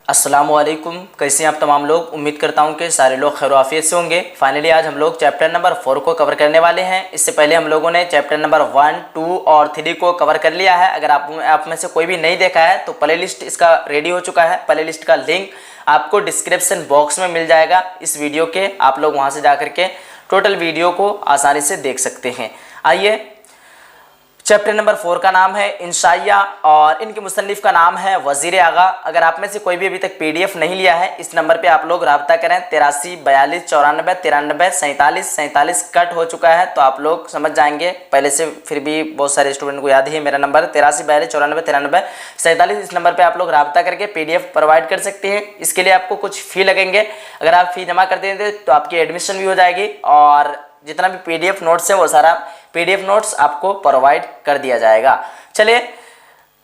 अस्सलामुअलैकुम, कैसे हैं आप तमाम लोग। उम्मीद करता हूं कि सारे लोग खैर आफियत से होंगे। फाइनली आज हम लोग चैप्टर नंबर 4 को कवर करने वाले हैं। इससे पहले हम लोगों ने चैप्टर नंबर 1, 2 और 3 को कवर कर लिया है। अगर आप में से कोई भी नहीं देखा है तो प्लेलिस्ट इसका रेडी हो चुका है। प्लेलिस्ट का लिंक आपको डिस्क्रिप्शन बॉक्स में मिल जाएगा इस वीडियो के। आप लोग वहाँ से जा करके टोटल वीडियो को आसानी से देख सकते हैं। आइए, चैप्टर नंबर 4 का नाम है इंशाइया और इनके मुसन्निफ का नाम है वजीर आगा। अगर आप में से कोई भी अभी तक पीडीएफ नहीं लिया है, इस नंबर पे आप लोग राब्ता करें 83 42 94 93 47 47 कट हो चुका है तो आप लोग समझ जाएंगे। पहले से फिर भी बहुत सारे स्टूडेंट को याद ही है मेरा नंबर 83 42 94 93 47। इस नंबर पर आप लोग राब्ता करके पीडीएफ प्रोवाइड कर सकते हैं। इसके लिए आपको कुछ फ़ी लगेंगे। अगर आप फ़ी जमा कर देंगे तो आपकी एडमिशन भी हो जाएगी और जितना भी पीडीएफ नोट्स है वो सारा पीडीएफ नोट्स आपको प्रोवाइड कर दिया जाएगा। चलिए,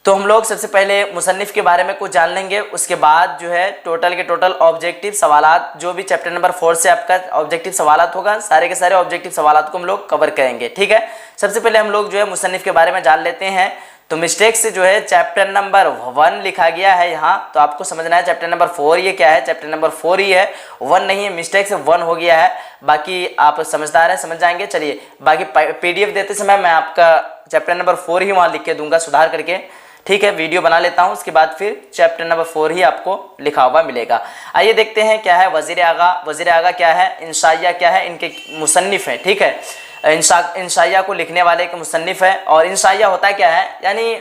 तो हम लोग सबसे पहले मुसन्निफ के बारे में कुछ जान लेंगे। उसके बाद जो है टोटल के टोटल ऑब्जेक्टिव सवालात, जो भी चैप्टर नंबर 4 से आपका ऑब्जेक्टिव सवालात होगा, सारे के सारे ऑब्जेक्टिव सवालात को हम लोग कवर करेंगे। ठीक है, सबसे पहले हम लोग जो है मुसन्निफ के बारे में जान लेते हैं। तो मिस्टेक से जो है चैप्टर नंबर 1 लिखा गया है यहाँ, तो आपको समझना है चैप्टर नंबर 4 ये क्या है, चैप्टर नंबर 4 ही है, 1 नहीं है। मिस्टेक से 1 हो गया है। बाकी आप समझदार हैं, समझ जाएंगे। चलिए, बाकी पीडीएफ देते समय मैं आपका चैप्टर नंबर 4 ही वहाँ लिख के दूंगा सुधार करके। ठीक है, वीडियो बना लेता हूँ, उसके बाद फिर चैप्टर नंबर 4 ही आपको लिखा हुआ मिलेगा। आइए देखते हैं क्या है वजीर आगा। वजीर आगा क्या है, इंशाइया क्या है, इनके मुसन्निफ है। ठीक है, इंशाइया को लिखने वाले के मुसन्निफ है। और इंशाइया होता क्या है, यानी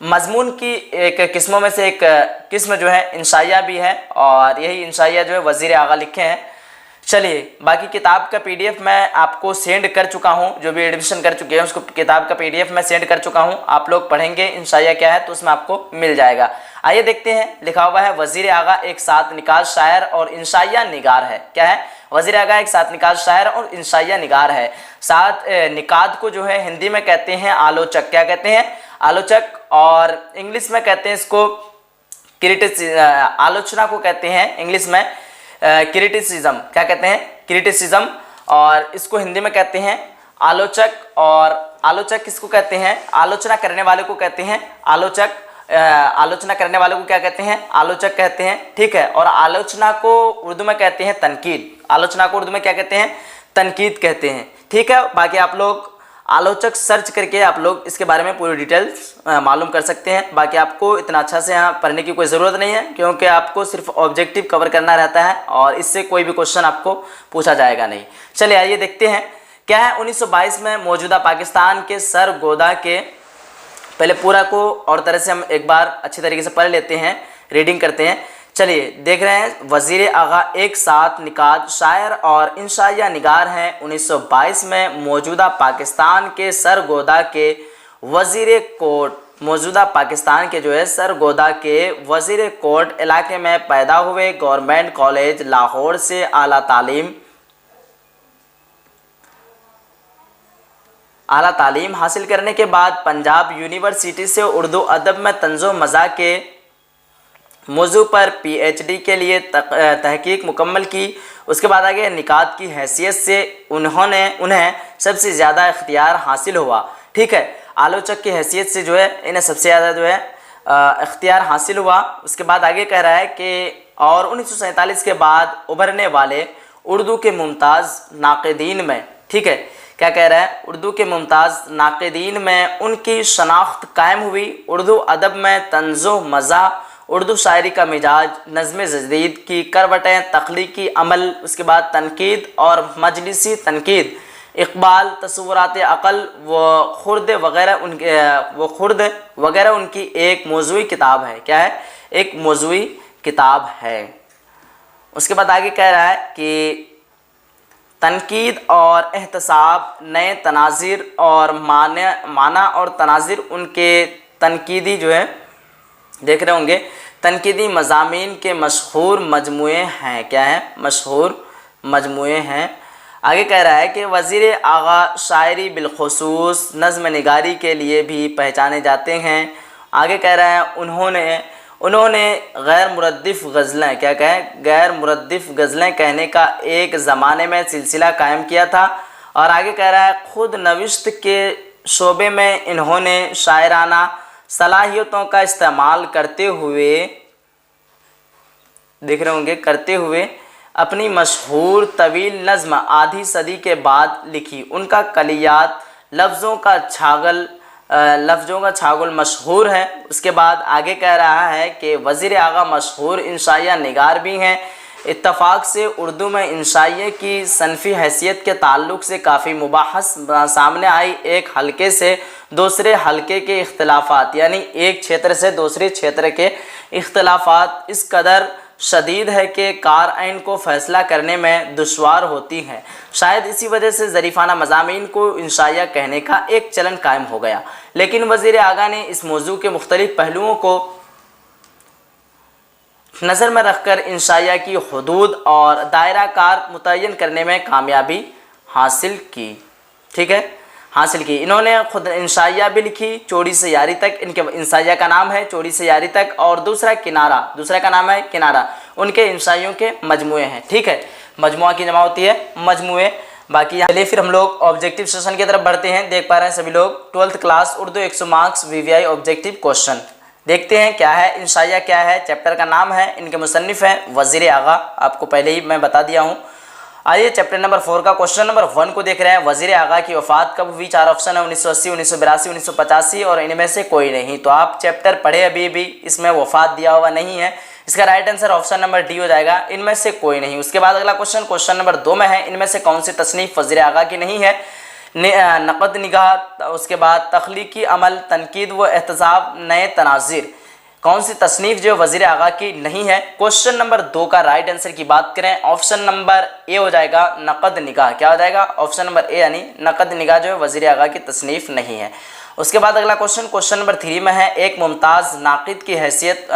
मजमून की एक किस्मों में से एक किस्म जो है इंशाइया भी है और यही इंशाइया जो है वजीर आगा लिखे हैं। चलिए, बाकी किताब का पीडीएफ मैं आपको सेंड कर चुका हूं। जो भी एडमिशन कर चुके हैं उसको किताब का पीडीएफ मैं सेंड कर चुका हूं। आप लोग पढ़ेंगे इंशाइया क्या है तो उसमें आपको मिल जाएगा। आइए देखते हैं, लिखा हुआ है वजीर आगा एक सात निकाल शायर और इंशाइया निगार है। क्या है, वजीर आगा एक सात निकाल शायर और इंशाइया निगार है। सात निकाद को जो है हिंदी में कहते हैं आलोचक। क्या कहते हैं, आलोचक। और इंग्लिश में कहते हैं इसको आलोचना को कहते हैं इंग्लिश में क्रिटिसिज्म। क्या कहते हैं, क्रिटिसिज्म। और इसको हिंदी में कहते हैं आलोचक। और आलोचक किसको कहते हैं, आलोचना करने वाले को कहते हैं आलोचक। आलोचना करने वाले को क्या कहते हैं, आलोचक कहते हैं। ठीक है, और आलोचना को उर्दू में कहते हैं तनकीद। आलोचना को उर्दू में क्या कहते हैं, तनकीद कहते हैं। ठीक है, बाकी आप लोग आलोचक सर्च करके आप लोग इसके बारे में पूरी डिटेल्स मालूम कर सकते हैं। बाकी आपको इतना अच्छा से यहाँ पढ़ने की कोई ज़रूरत नहीं है, क्योंकि आपको सिर्फ ऑब्जेक्टिव कवर करना रहता है और इससे कोई भी क्वेश्चन आपको पूछा जाएगा नहीं। चलिए आइए देखते हैं क्या है। 1922 में मौजूदा पाकिस्तान के सरगोदा के, पहले पूरा को और तरह से हम एक बार अच्छी तरीके से पढ़ लेते हैं, रीडिंग करते हैं। चलिए, देख रहे हैं वजीर आगा एक साथ निकाद शायर और इंशाइया निगार हैं। 1922 में मौजूदा पाकिस्तान के सरगोदा के वजीर कोट, मौजूदा पाकिस्तान के जो है सरगोदा के वजीर कोट इलाके में पैदा हुए। गवर्नमेंट कॉलेज लाहौर से आला तालीम हासिल करने के बाद पंजाब यूनिवर्सिटी से उर्दू अदब में तंज़ो मज़ा के मौजू पर पीएचडी के लिए तहकीक मुकम्मल की। उसके बाद आगे निकात की हैसियत से उन्हें सबसे ज़्यादा इख्तियार हासिल हुआ। ठीक है, आलोचक की हैसियत से जो है इन्हें सबसे ज़्यादा जो है इख्तियार हासिल हुआ। उसके बाद आगे कह रहा है कि और 1947 के बाद उभरने वाले उर्दू के मुमताज़ नाक़दीन में, ठीक है, क्या कह रहा है, उर्दू के मुमताज़ नाक़दीन में उनकी शनाख्त कायम हुई। उर्दू अदब में तंज़ो मज़ा, उर्दू शायरी का मिजाज, नज़्म जदीद की करवटें, तख्लीकी अमल, उसके बाद तनकीद और मजलिसी तनकीद, इकबाल, तसव्वुरात अक़ल व खुर्द वगैरह उनकी एक मौज़ूई किताब है। क्या है, एक मौज़ूई किताब है। उसके बाद आगे कह रहा है कि तनकीद और एहतसाब, नए तनाज़िर और माना और तनाज़िर उनके तनकीदी जो है देख रहे होंगे तनकीदी मज़ामीन के मशहूर मजमूए हैं। क्या है, मशहूर मजमूए हैं। आगे कह रहा है कि वज़ीर आगा शायरी बिलखुसूस नज़्म निगारी के लिए भी पहचाने जाते हैं। आगे कह रहा है उन्होंने गैर मुरद्दिफ़ गज़लें, क्या कहें, गैर मुरद्दिफ़ गज़लें कहने का एक ज़माने में सिलसिला कायम किया था। और आगे कह रहा है खुद नविश्त के शोबे में इन्होंने शायराना सलाहियतों का इस्तेमाल करते हुए देख रहे होंगे, करते हुए अपनी मशहूर तवील नज़्म आधी सदी के बाद लिखी। उनका कलियात लफ्ज़ों का छागल मशहूर है। उसके बाद आगे कह रहा है कि वज़ीर आगा मशहूर इंशाइया निगार भी हैं। इत्तफ़ाक़ से उर्दू में इंशाइया की सनफ़ी हैसियत के ताल्लुक़ से काफ़ी मुबाहस सामने आई। एक हल्के से दूसरे हल्के के इख्तिलाफ़ात, यानी एक क्षेत्र से दूसरे क्षेत्र के इख्तिलाफ़ात इस कदर शदीद है कि कारआइन को फ़ैसला करने में दुश्वार होती हैं। शायद इसी वजह से ज़रीफ़ाना मज़ामीन को इंशाइया कहने का एक चलन कायम हो गया। लेकिन वज़ीर आगा ने इस मौजू के मुख्तलिफ़ पहलुओं को नज़र में रखकर इंशाइया की हुदूद और दायरा कार मुतय्यन करने में कामयाबी हासिल की। ठीक है, हासिल की। इन्होंने खुद इंशाइया भी लिखी, चौड़ी से यारी तक। इनके इंशाइया का नाम है चौड़ी से यारी तक, और दूसरा किनारा, दूसरा का नाम है किनारा। उनके इंशाइयों के मजमुए हैं। ठीक है, मजमुआ की जमा होती है मजमुए। बाकी चलिए फिर हम लोग ऑब्जेक्टिव सेशन की तरफ बढ़ते हैं। देख पा रहे हैं सभी लोग 12th class Urdu 100 marks VVI objective question. देखते हैं क्या है इंशाइया, क्या है, चैप्टर का नाम है, इनके मुसन्निफ हैं वज़ीर आगा। आपको पहले ही मैं बता दिया हूँ। आइए चैप्टर नंबर 4 का क्वेश्चन नंबर 1 को देख रहे हैं। वज़ीर आगा की वफ़ात कब हुई? 4 ऑप्शन है, 1980, 1982, 1985 और इनमें से कोई नहीं। तो आप चैप्टर पढ़े अभी भी, इसमें वफ़ात दिया हुआ नहीं है। इसका right answer option number D हो जाएगा, इनमें से कोई नहीं। उसके बाद अगला क्वेश्चन नंबर 2 में है, इनमें से कौन सी तसनीफ़ वज़ीर आगा की नहीं है? नक़द निगाह, उसके बाद तख्लीकी अमल, तनकीद व एहतसाब, नए तनाज़िर, कौन सी तसनीफ़ जो वज़ीर आगा की नहीं है? क्वेश्चन नंबर 2 का राइट आंसर की बात करें, ऑप्शन नंबर ए हो जाएगा, नक़द निगाह। क्या हो जाएगा? ऑप्शन नंबर ए, यानी नक़द निगाह जो है वज़ीर आगा की तसनीफ़ नहीं है। उसके बाद अगला क्वेश्चन नंबर 3 में है, एक मुमताज़ नाक़िद की हैसियत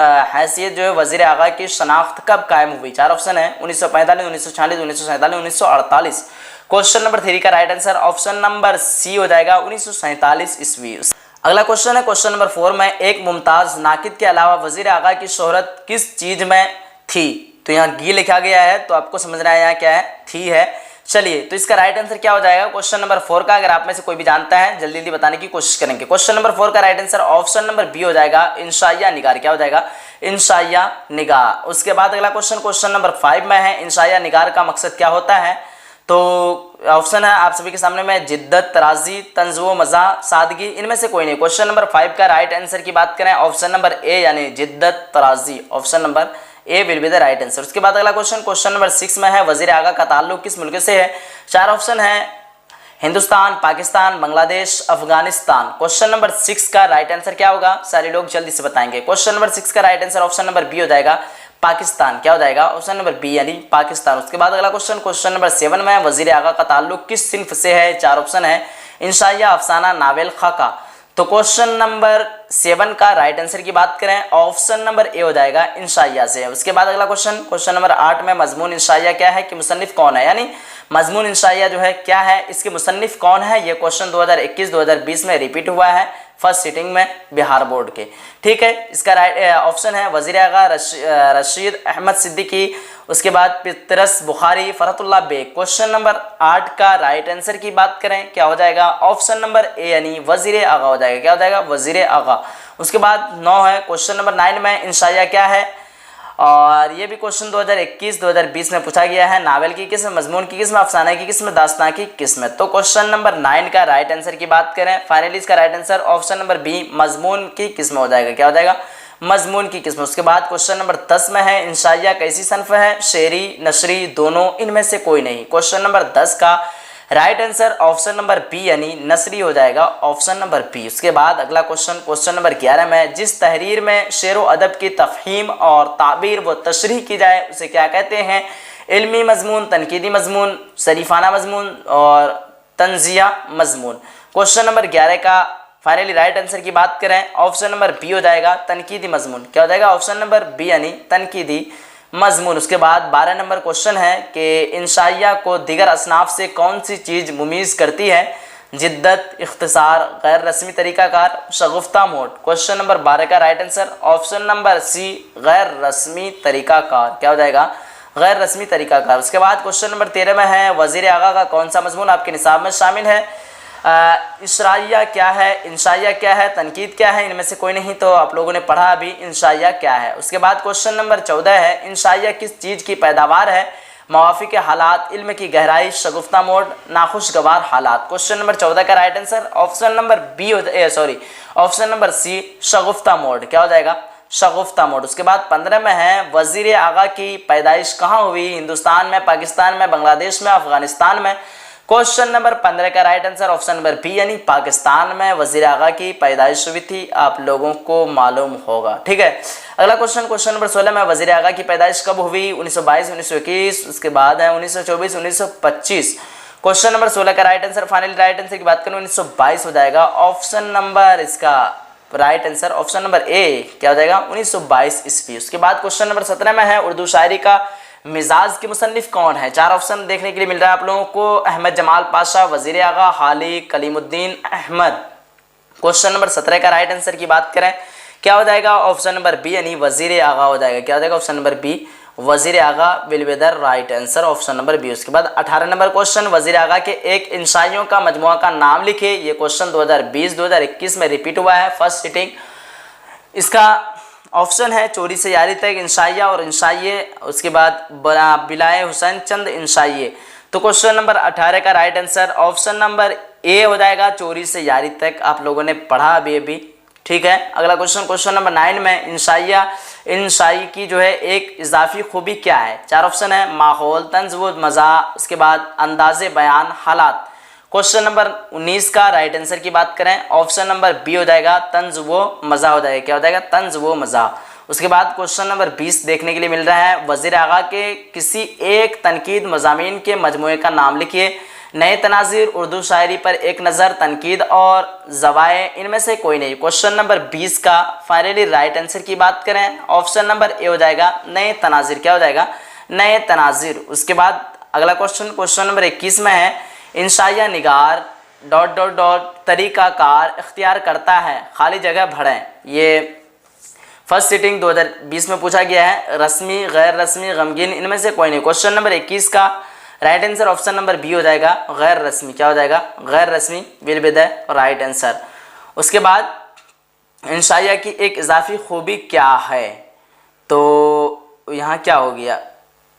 जो है वज़ीर आगा की शनाख्त कब कायम हुई? 4 ऑप्शन है, 1945, 1946, 1947, 1948। क्वेश्चन नंबर 3 का right answer option number C हो जाएगा, 1947 ईस्वी। अगला क्वेश्चन है क्वेश्चन नंबर 4 में, एक मुमताज़ नाक़िद के अलावा वज़ीर आगा की शोहरत किस चीज़ में थी? तो यहाँ गी लिखा गया है, तो आपको समझना है यहाँ क्या है, थी है। चलिए, तो इसका राइट आंसर क्या हो जाएगा क्वेश्चन नंबर 4 का? अगर आप में से कोई भी जानता है जल्दी जल्दी बताने की कोशिश करेंगे। क्वेश्चन नंबर 4 का right answer option number B हो जाएगा, इंशाइया निगार। क्या हो जाएगा? इंशाइया निगार। उसके बाद अगला क्वेश्चन नंबर 5 में है, इंशाइया निगार का मकसद क्या होता है? तो ऑप्शन है आप सभी के सामने में, जिद्दत, तराजी, तंज़्वो, मज़ा, सादगी, इनमें से कोई नहीं। क्वेश्चन नंबर 5 का राइट आंसर की बात करें, ऑप्शन नंबर ए, यानी जिद्दत, तराजी, option number A will be the right answer. उसके बाद अगला क्वेश्चन नंबर 6 में है, वज़ीर आगा का ताल्लुक किस मुल्क से है? 4 ऑप्शन है, हिंदुस्तान, पाकिस्तान, बांग्लादेश, अफगानिस्तान। क्वेश्चन नंबर 6 का राइट आंसर क्या होगा? सारे लोग जल्दी से बताएंगे। क्वेश्चन नंबर 6 का right answer option number B हो जाएगा, पाकिस्तान। क्या हो जाएगा? ऑप्शन नंबर बी, यानी पाकिस्तान। उसके बाद अगला क्वेश्चन नंबर 7 में है, वज़ीर आगा का ताल्लुक किस सिन्फ से है? 4 ऑप्शन है, इंशाइया, अफसाना, नावेल, खाका। तो क्वेश्चन नंबर 7 का राइट आंसर की बात करें, ऑप्शन नंबर ए हो जाएगा, इंशाइया से। उसके बाद अगला क्वेश्चन नंबर 8 में, मजमून इंशाइया क्या है कि मुसन्निफ कौन है? यानी मजमून इंशाइया जो है क्या है, इसके मुसन्निफ कौन है? ये क्वेश्चन 2021-2020 में रिपीट हुआ है फर्स्ट सिटिंग में बिहार बोर्ड के। ठीक है, इसका राइट ऑप्शन है वज़ीर आगा, रशीद अहमद सिद्दीकी, उसके बाद पितरस बुखारी, फरहतुल्लाह बेग। क्वेश्चन नंबर 8 का राइट आंसर की बात करें, क्या हो जाएगा? ऑप्शन नंबर ए, यानी वज़ीर आगा हो जाएगा। क्या हो जाएगा? वज़ीर आगा। उसके बाद 9 है, क्वेश्चन नंबर 9 में, इंशाइया क्या है? और ये भी क्वेश्चन 2021-2020 में पूछा गया है। नावल की किस्म, मजमून की किस्म, अफसाना की किस्म, दास्तां की किस्म। तो क्वेश्चन नंबर 9 का राइट आंसर की बात करें, फाइनली इसका right answer option number B, मजमून की किस्म हो जाएगा। क्या हो जाएगा? मजमून की किस्म। उसके बाद क्वेश्चन नंबर 10 में है, इंशाइया कैसी सनफ है? शेरी, नशरी, दोनों, इनमें से कोई नहीं। क्वेश्चन नंबर 10 का right answer option number B, यानी नसरी हो जाएगा, ऑप्शन नंबर बी। उसके बाद अगला क्वेश्चन नंबर 11 में, जिस तहरीर में शेर व अदब की तफहीम और ताबीर व तशरीह की जाए उसे क्या कहते हैं? इल्मी मजमून, तनकीदी मजमून, शरीफाना मजमून और तंजिया मजमून। क्वेश्चन नंबर 11 का फाइनली राइट आंसर की बात करें, ऑप्शन नंबर बी हो जाएगा, तनकीदी मजमून। क्या हो जाएगा? ऑप्शन नंबर बी, यानी तनकीदी मजमून। उसके बाद 12 नंबर क्वेश्चन है कि इंशाइया को दिगर असनाफ से कौन सी चीज़ मुमीज़ करती है? जिद्दत, इख्तिसार, गैर रस्मी तरीक़ाकार, शगुफ्ता मोड। क्वेश्चन नंबर 12 का right answer option number C, गैर रस्मी तरीक़ाकार। क्या हो जाएगा? गैर रस्मी तरीक़ाकार। उसके बाद क्वेश्चन नंबर 13 में है, वज़ीर आगा का कौन सा मजमून आपके निसाब में शामिल है? इशराइया क्या है, इंशाइया क्या है, तनकीद क्या है, इनमें से कोई नहीं तो आप लोगों ने पढ़ा अभी इंशाइया क्या है। उसके बाद क्वेश्चन नंबर 14 है, इंशाइया किस चीज़ की पैदावार है, मवाफी के हालात, इल्म की गहराई, शगुफ्ता मोड, नाखुशगवार हालात। क्वेश्चन नंबर 14 का right answer option number B option number C Shagufta मोड। क्या हो जाएगा, शगुफ्ता मोड। उसके बाद 15 में है, वजीर आगा की पैदाइश कहाँ हुई, हिंदुस्तान में, पाकिस्तान में, बांग्लादेश में, अफगानिस्तान में। क्वेश्चन नंबर 15 का right answer option number B यानी पाकिस्तान में वजीर आगा की पैदाइश हुई थी, आप लोगों को मालूम होगा। ठीक है, अगला क्वेश्चन नंबर 16 में, वजीर आगा की पैदाइश कब हुई, 1922, 1921, उसके बाद है 1924, 1925। क्वेश्चन नंबर 16 का right answer, finally right answer की बात करूं 1922 हो जाएगा। ऑप्शन नंबर इसका राइट आंसर ऑप्शन नंबर ए क्या हो जाएगा, 1922 ईस्वी। उसके बाद क्वेश्चन नंबर 17 में है, उर्दू शायरी का मिजाज के मुसन्निफ कौन है। 4 ऑप्शन देखने के लिए मिल रहा है आप लोगों को, अहमद जमाल पाशा, वजीर आगा, हाली, कलीमुद्दीन अहमद। क्वेश्चन नंबर 17 का राइट आंसर की बात करें क्या हो जाएगा, ऑप्शन नंबर बी यानी वजीर आगा हो जाएगा। क्या हो जाएगा, option number B Wazir Agha will be the right answer, option number B. उसके बाद 18 नंबर क्वेश्चन, वजीर आगा के एक इंशाइयों का मजमुआ का नाम लिखे। ये क्वेश्चन 2020-2021 में रिपीट हुआ है, फर्स्ट सिटिंग। इसका ऑप्शन है चोरी से यारी तक इंशाइया और इंशाइये, उसके बाद बिलाए हुसैन चंद इंशाइये। तो क्वेश्चन नंबर 18 का राइट आंसर ऑप्शन नंबर ए हो जाएगा, चोरी से यारी तक आप लोगों ने पढ़ा अभी। ठीक है, अगला क्वेश्चन नंबर 9 में, इंशाई की जो है एक इजाफी खूबी क्या है। 4 ऑप्शन है, माहौल, तंज व मज़ा, उसके बाद अंदाज़े बयान, हालात। क्वेश्चन नंबर 19 का राइट आंसर की बात करें ऑप्शन नंबर बी हो जाएगा, तंज व मज़ा हो जाएगा। क्या हो जाएगा, तंज व मज़ा। उसके बाद क्वेश्चन नंबर 20 देखने के लिए मिल रहा है, वजीर आगा के किसी एक तनकीद मज़ामीन के मजमूए का नाम लिखिए। नए तनाज़िर, उर्दू शायरी पर एक नज़र, तनकीद और ज़वाए, इनमें से कोई नहीं। क्वेश्चन नंबर 20 का फाइनली राइट आंसर की बात करें ऑप्शन नंबर ए हो जाएगा, नए तनाज़िर। क्या हो जाएगा, नए तनाज़िर। उसके बाद अगला क्वेश्चन नंबर 21 में है, इंशाइया निगार ... तरीक़ाकार इख्तियार करता है, खाली जगह भरें। ये फर्स्ट सिटिंग 2020 में पूछा गया है, रस्मी, गैर रस्मी, गमगीन, इनमें से कोई नहीं। क्वेश्चन नंबर 21 का right answer option number B हो जाएगा, गैर रस्मी। क्या हो जाएगा, गैर रस्मी will be the right answer. उसके बाद इंशाइया की एक इजाफी खूबी क्या है, तो यहाँ क्या हो गया,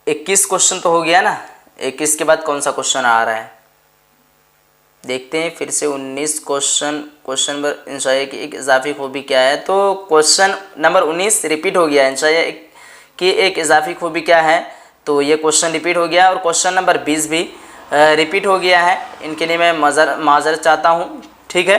21 क्वेश्चन तो हो गया ना, 21 के बाद कौन सा क्वेश्चन आ रहा है देखते हैं फिर से। 19 क्वेश्चन नंबर इंशाइया की एक इजाफी खूबी क्या है, तो क्वेश्चन नंबर 19 रिपीट हो गया, इंशाइया की एक इजाफी खूबी क्या है, तो ये क्वेश्चन रिपीट हो गया। और क्वेश्चन नंबर 20 भी रिपीट हो गया है, इनके लिए मैं माजरत चाहता हूँ। ठीक है,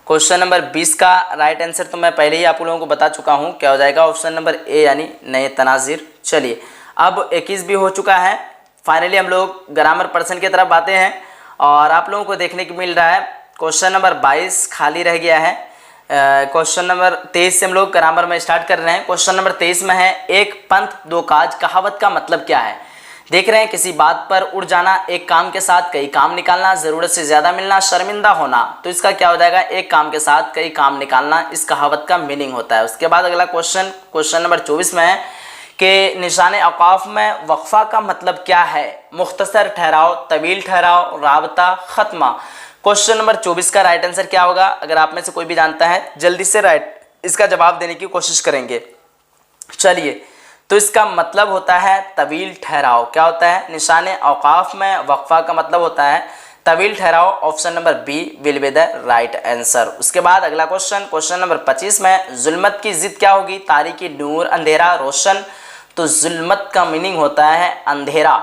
क्वेश्चन नंबर 20 का राइट आंसर तो मैं पहले ही आप लोगों को बता चुका हूँ, क्या हो जाएगा, ऑप्शन नंबर ए यानी नए तनाज़िर। चलिए, अब 21 भी हो चुका है, फाइनली हम लोग ग्रामर पर्सन की तरफ आते हैं और आप लोगों को देखने को मिल रहा है क्वेश्चन नंबर 22 खाली रह गया है। क्वेश्चन नंबर 23 से हम लोग ग्रामर में स्टार्ट कर रहे हैं। क्वेश्चन नंबर 23 में है, एक पंथ दो काज कहावत का मतलब क्या है। देख रहे हैं, किसी बात पर उड़ जाना, एक काम के साथ कई काम निकालना, ज़रूरत से ज़्यादा मिलना, शर्मिंदा होना। तो इसका क्या हो जाएगा, एक काम के साथ कई काम निकालना, इस कहावत का मीनिंग होता है। उसके बाद अगला क्वेश्चन नंबर 24 में है कि निशाने औकाफ में वक्फा का मतलब क्या है। मुख्तसर ठहराव, तवील ठहराव, राबता, खत्मा। क्वेश्चन नंबर 24 का राइट आंसर क्या होगा, अगर आप में से कोई भी जानता है जल्दी से इसका जवाब देने की कोशिश करेंगे। चलिए, तो इसका मतलब होता है तवील ठहराव। क्या होता है, निशाने औकाफ में वक्फा का मतलब होता है तवील ठहराव, option number B will be the right answer. उसके बाद अगला क्वेश्चन नंबर 25 में, जुल्मत की जिद क्या होगी। तारीकी, नूर, अंधेरा, रोशन। तो जुल्मत का मीनिंग होता है अंधेरा,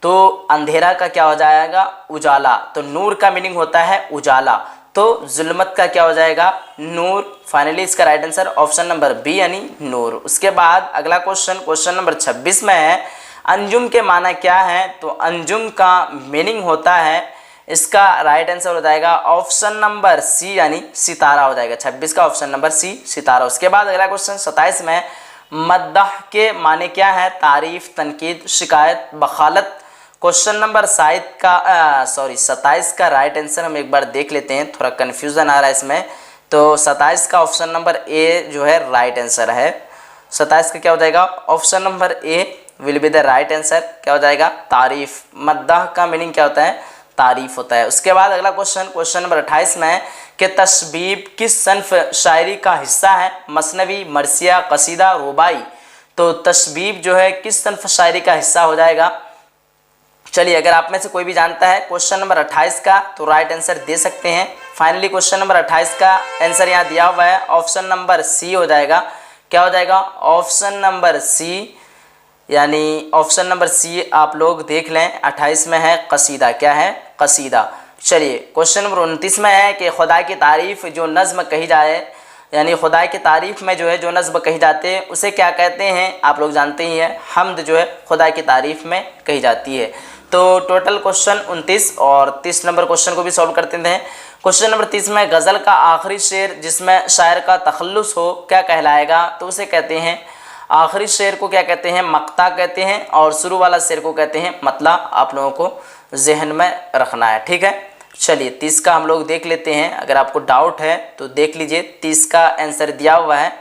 तो अंधेरा का क्या हो जाएगा, उजाला। तो नूर का मीनिंग होता है उजाला, तो जुल्मत का क्या हो जाएगा, नूर। फाइनली इसका right answer option number B यानी नूर। उसके बाद अगला क्वेश्चन नंबर 26 में है, अंजुम के माना क्या है। तो अंजुम का मीनिंग होता है, इसका राइट आंसर हो जाएगा ऑप्शन नंबर सी यानी सितारा हो जाएगा। 26 का ऑप्शन नंबर सी, सितारा। उसके बाद अगला क्वेश्चन 27 में, मद्दाह के माने क्या है। तारीफ, तनकीद, शिकायत, बखालत। क्वेश्चन नंबर 27 का राइट आंसर हम एक बार देख लेते हैं, थोड़ा कन्फ्यूज़न आ रहा है इसमें। तो 27 का ऑप्शन नंबर ए जो है राइट आंसर है। 27 का क्या हो जाएगा, option number A will be the right answer. क्या हो जाएगा, तारीफ। मद्दाह का मीनिंग क्या होता है, तारीफ होता है। उसके बाद अगला क्वेश्चन नंबर 28 में है कि तशबीब किस सन्फ शायरी का हिस्सा है? मसनवी, मरसिया, कसीदा, रुबाई। तो तशबीब जो है किस सन्फ शायरी का हिस्सा हो जाएगा? चलिए, अगर आप में से कोई भी जानता है क्वेश्चन नंबर 28 का तो राइट आंसर दे सकते हैं। फाइनली क्वेश्चन नंबर 28 का आंसर यहाँ दिया हुआ है, ऑप्शन नंबर सी हो जाएगा। क्या हो जाएगा? ऑप्शन नंबर सी, यानी ऑप्शन नंबर सी आप लोग देख लें, 28 में है कसीदा। क्या है? कसीदा। चलिए, क्वेश्चन नंबर 29 में है कि खुदा की तारीफ जो नज़्म कही जाए, यानी खुदा की तारीफ में जो है जो नज़्म कही जाते हैं उसे क्या कहते हैं? आप लोग जानते ही हैं, हम्द जो है खुदा की तारीफ में कही जाती है। तो टोटल क्वेश्चन 29 और 30 नंबर क्वेश्चन को भी सॉल्व करते हैं। क्वेश्चन नंबर 30 में गज़ल का आखिरी शेर जिसमें शायर का तखल्लुस हो क्या कहलाएगा? तो उसे कहते हैं, आखिरी शेर को क्या कहते हैं? मक्ता कहते हैं, और शुरू वाला शेर को कहते हैं मतला। आप लोगों को जहन में रखना है, ठीक है। चलिए, 30 का हम लोग देख लेते हैं। अगर आपको डाउट है तो देख लीजिए, 30 का आंसर दिया हुआ है।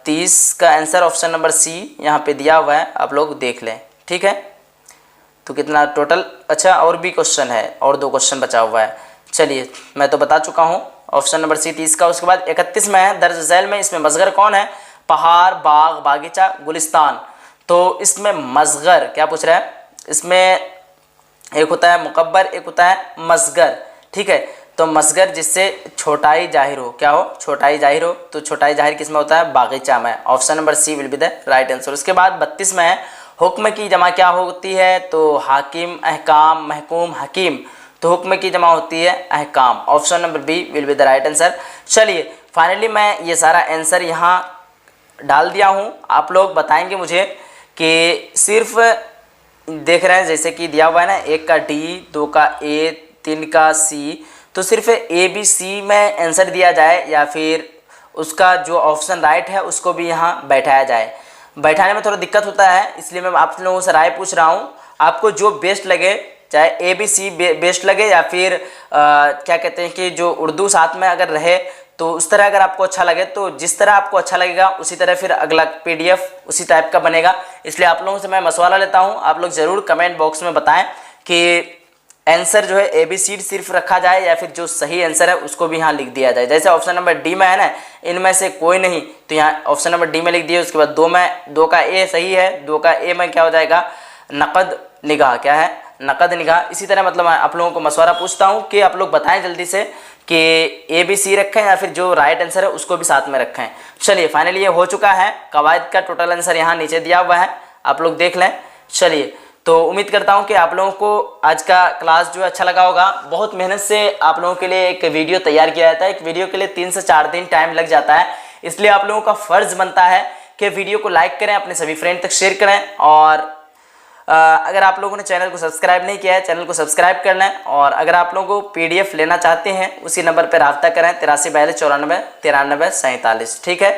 30 का आंसर ऑप्शन नंबर सी यहाँ पे दिया हुआ है, आप लोग देख लें, ठीक है। तो कितना टोटल? अच्छा, और भी क्वेश्चन है, और 2 क्वेश्चन बचा हुआ है। चलिए, मैं तो बता चुका हूँ ऑप्शन नंबर सी 30 का। उसके बाद 31 में है दर्ज झैल में इसमें मज़गर कौन है? पहाड़, बाग, बागीचा, गुलिस्तान। तो इसमें मज़गर क्या पूछ रहा है? इसमें एक होता है मुकब्बर, एक होता है मज़गर, ठीक है। तो मज़गर जिससे छोटाई जाहिर हो, क्या हो? छोटाई जाहिर हो। तो छोटाई जाहिर किस में होता है? बागीचा में। Option number C will be the right answer. उसके बाद 32 में है हुक्म की जमा क्या होती है? तो हाकिम, अहकाम, महकूम, हकीम। तो हुक्म की जमा होती है अहकाम। Option number B will be the right answer. चलिए, फाइनली मैं ये सारा आंसर यहाँ डाल दिया हूँ। आप लोग बताएंगे मुझे कि सिर्फ देख रहे हैं जैसे कि दिया हुआ है ना, 1 का डी, 2 का ए, 3 का सी, तो सिर्फ ए बी सी में आंसर दिया जाए या फिर उसका जो ऑप्शन राइट है उसको भी यहाँ बैठाया जाए? बैठाने में थोड़ा दिक्कत होता है, इसलिए मैं आप लोगों से राय पूछ रहा हूँ। आपको जो बेस्ट लगे, चाहे ए बी सी बेस्ट लगे या फिर क्या कहते हैं कि जो उर्दू साथ में अगर रहे, तो उस तरह अगर आपको अच्छा लगे, तो जिस तरह आपको अच्छा लगेगा उसी तरह फिर अगला पीडीएफ उसी टाइप का बनेगा। इसलिए आप लोगों से मैं मशवरा लेता हूं, आप लोग ज़रूर कमेंट बॉक्स में बताएं कि आंसर जो है ABC सिर्फ रखा जाए या फिर जो सही आंसर है उसको भी यहाँ लिख दिया जाए। जैसे ऑप्शन नंबर डी में है ना, इनमें से कोई नहीं, तो यहाँ ऑप्शन नंबर डी में लिख दिए। उसके बाद 2 का ए सही है, 2 का ए में क्या हो जाएगा? नकद निगाह। क्या है? नकद निगाह। इसी तरह मतलब मैं आप लोगों को मशवरा पूछता हूँ कि आप लोग बताएं जल्दी से कि ABC रखें या फिर जो राइट आंसर है उसको भी साथ में रखें। चलिए, फाइनली ये हो चुका है। कवायद का टोटल आंसर यहाँ नीचे दिया हुआ है, आप लोग देख लें। चलिए, तो उम्मीद करता हूँ कि आप लोगों को आज का क्लास जो अच्छा लगा होगा। बहुत मेहनत से आप लोगों के लिए एक वीडियो तैयार किया जाता है। एक वीडियो के लिए 3 से 4 दिन टाइम लग जाता है, इसलिए आप लोगों का फ़र्ज़ बनता है कि वीडियो को लाइक करें, अपने सभी फ्रेंड तक शेयर करें, और अगर आप लोगों ने चैनल को सब्सक्राइब नहीं किया है, चैनल को सब्सक्राइब कर लें। और अगर आप लोगों को PDF लेना चाहते हैं, उसी नंबर पर रब्ता करें 83 42 94 93 47, ठीक है।